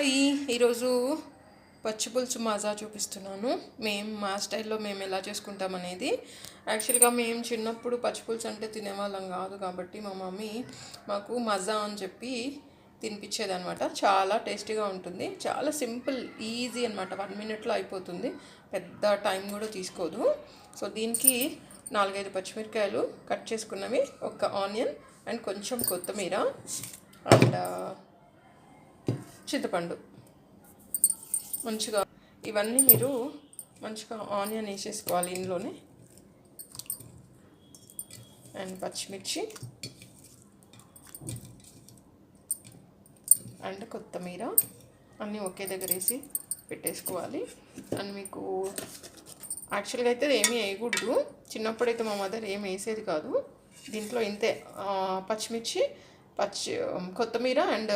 Hi, ఈరోజు పచ్చిపులుసు మజా చూపిస్తున్నాను. మా స్టైల్లో మేము ఎలా చేసుకుంటాం అనేది. యాక్చువల్గా మేము చిన్నప్పుడు పచ్చిపులుసు అంటే తినేవాళ్ళం కాదు, కాబట్టి మా మమ్మీ మాకు మజా అని చెప్పి తినిపించేదనమాట. చాలా టేస్టీగా ఉంటుంది, చాలా సింపుల్, ఈజీ అనమాట. 1 మినిట్లో అయిపోతుంది, పెద్ద టైం కూడా తీసుకోదు. సో దీనికి 4-5 పచ్చిమిరకాయలు కట్ చేసుకున్నవి, ఒక ఆనియన్ అండ్ కొంచెం కొత్తిమీర అండ్ చింతపండు మంచిగా ఇవన్నీ మీరు మంచిగా ఆనియన్ వేసేసుకోవాలి ఇందులోనే. అండ్ పచ్చిమిర్చి అండ్ కొత్తిమీర అన్నీ ఒకే దగ్గర వేసి పెట్టేసుకోవాలి. అండ్ మీకు యాక్చువల్గా అయితే ఏమీ వేయకూడదు. చిన్నప్పుడైతే మా మదర్ ఏం వేసేది కాదు. దీంట్లో ఇంతే, పచ్చిమిర్చి, కొత్తిమీర అండ్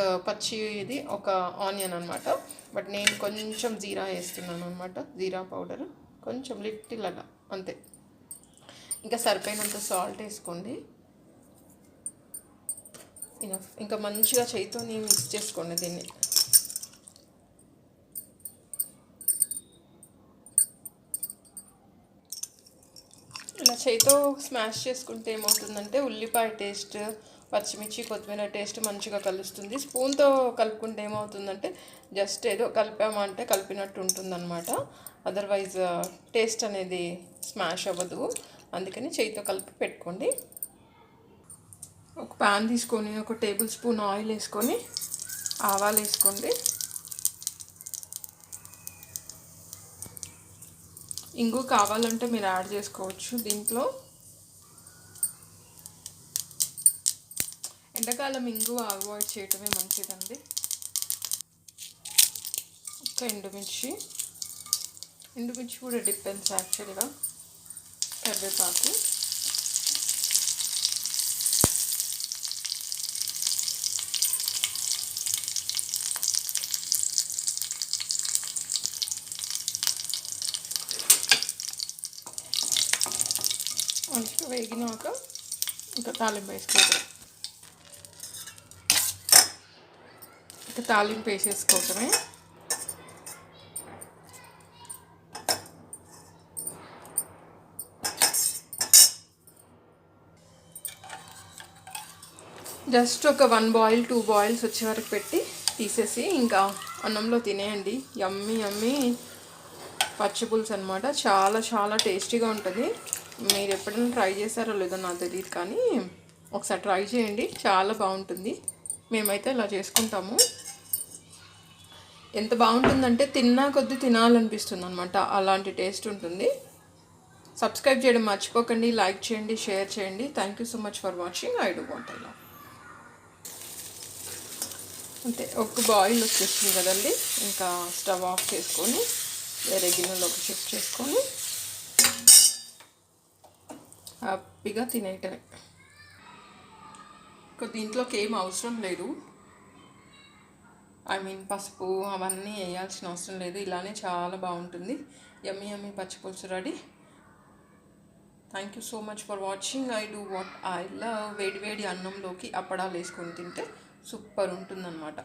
ఇది ఒక ఆనియన్ అనమాట. బట్ నేను కొంచెం జీరా వేస్తున్నాను అనమాట, జీరా పౌడర్ కొంచెం లిటిల్ అలా, అంతే. ఇంకా సరిపోయినంత సాల్ట్ వేసుకోండి, ఇనఫ్. ఇంకా మంచిగా చేయితో మిక్స్ చేసుకోండి దీన్ని. ఇలా చేయితో స్మాష్ చేసుకుంటే ఏమవుతుందంటే ఉల్లిపాయ టేస్ట్, పచ్చిమిర్చి, కొత్తిమీర టేస్ట్ మంచిగా కలుస్తుంది. స్పూన్తో కలుపుకుంటే ఏమవుతుందంటే జస్ట్ ఏదో కలిపామంటే కలిపినట్టు ఉంటుందన్నమాట. అదర్వైజ్ టేస్ట్ అనేది స్మాష్ అవ్వదు. అందుకని చేయితో కలిపి పెట్టుకోండి. ఒక ప్యాన్ తీసుకొని ఒక టేబుల్ స్పూన్ ఆయిల్ వేసుకొని ఆవాలు వేసుకోండి. ఇంగు కావాలంటే మీరు యాడ్ చేసుకోవచ్చు దీంట్లో. ఎండాకాలం ఇంగు అవాయిడ్ చేయటమే మంచిదండి. ఒక ఎండుమిర్చి కూడా డిపెండ్స్ యాక్చువల్గా. కరివేపాకు, మంచిగా వేగినాక ఇంకా తాలింపు వేసుకోవటం. ఇంకా తాలింపు వేసేసుకోవటమే. జస్ట్ ఒక 1 బాయిల్ 2 బాయిల్స్ వచ్చే వరకు పెట్టి తీసేసి ఇంకా అన్నంలో తినేయండి. యమ్మీ యమ్మీ పచ్చిపులుసు అనమాట. చాలా చాలా టేస్టీగా ఉంటుంది. మీరు ఎప్పుడైనా ట్రై చేశారో లేదో నాకు తెలియదు, కానీ ఒకసారి ట్రై చేయండి, చాలా బాగుంటుంది. మేమైతే ఇలా చేసుకుంటాము. ఎంత బాగుంటుందంటే తిన్నా కొద్దీ తినాలనిపిస్తుంది అనమాట, అలాంటి టేస్ట్ ఉంటుంది. సబ్స్క్రైబ్ చేయడం మర్చిపోకండి, లైక్ చేయండి, షేర్ చేయండి. Thank you so much for watching. I do want ఇలా అంతే. ఒక బాయిల్ వచ్చేస్తుంది కదండి, ఇంకా స్టవ్ ఆఫ్ చేసుకొని వేరే గిన్నెలోకి షిఫ్ట్ చేసుకొని హ్యాపీగా తినేయటమే. ఇంకా దీంట్లోకి ఏం అవసరం లేదు, పసుపు అవన్నీ వేయాల్సిన అవసరం లేదు. ఇలానే చాలా బాగుంటుంది. యమ్మీ యమ్మీ పచ్చిపులుసు ready. Thank you so much for watching. I do what I love. వేడి వేడి అన్నంలోకి అప్పడాలు వేసుకొని తింటే సూపర్ ఉంటుందన్నమాట.